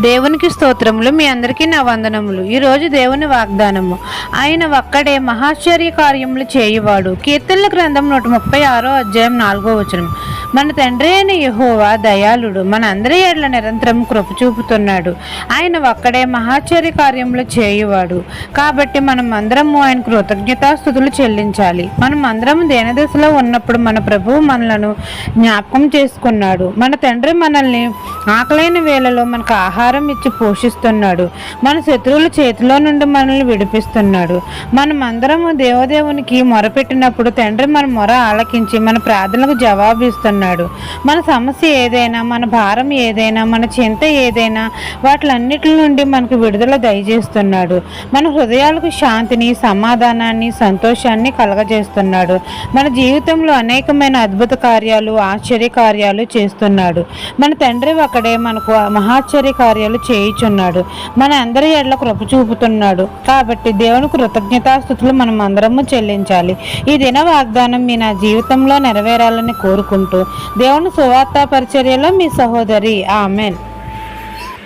దేవునికి స్తోత్రములు. మీ అందరికీ నా వందనములు. ఈరోజు దేవుని వాగ్దానము. ఆయన ఒక్కడే మహాశ్చర్య కార్యములు చేయువాడు. కీర్తనల గ్రంథం 136 అధ్యాయం 4వ వచనం. మన తండ్రి అయిన యెహోవా దయాళుడు, మన అందరి ఏళ్ల నిరంతరం కృప చూపుతున్నాడు. ఆయన ఒక్కడే మహాశ్చర్య కార్యములు చేయువాడు. కాబట్టి మనం అందరము ఆయన కృతజ్ఞతాస్తుతులు చెల్లించాలి. మనం అందరం దేనదశలో ఉన్నప్పుడు మన ప్రభువు మనలను జ్ఞాపకం చేసుకున్నాడు. మన తండ్రి మనల్ని ఆకలైన వేళలో మనకు ఆహారం ఇచ్చి పోషిస్తున్నాడు. మన శత్రువుల చేతిలో నుండి మనల్ని విడిపిస్తున్నాడు. మనం అందరము దేవదేవునికి మొరపెట్టినప్పుడు తండ్రి మన మొర ఆలకించి మన ప్రార్థనలకు జవాబిస్తున్నాడు. మన సమస్య ఏదైనా, మన భారం ఏదైనా, మన చింత ఏదైనా వాటిలన్నిటి నుండి మనకు విడుదల దయచేస్తున్నాడు. మన హృదయాలకు శాంతిని, సమాధానాన్ని, సంతోషాన్ని కలగజేస్తున్నాడు. మన జీవితంలో అనేకమైన అద్భుత కార్యాలు, ఆశ్చర్య కార్యాలు చేస్తున్నాడు. మన తండ్రి ఒకడే మనకు మహాశ్చర్య కార్యాలు చేయుచున్నాడు. మన అందరి ఎడల కృప చూపుతున్నాడు. కాబట్టి దేవుని కృతజ్ఞతాస్తుతులు మనం అందరము చెల్లించాలి. ఈ దిన వాగ్దానం మీ నా జీవితంలో నెరవేరాలని కోరుకుంటూ దేవుని సువార్త పరిచర్యలో మీ సహోదరి. ఆమెన్.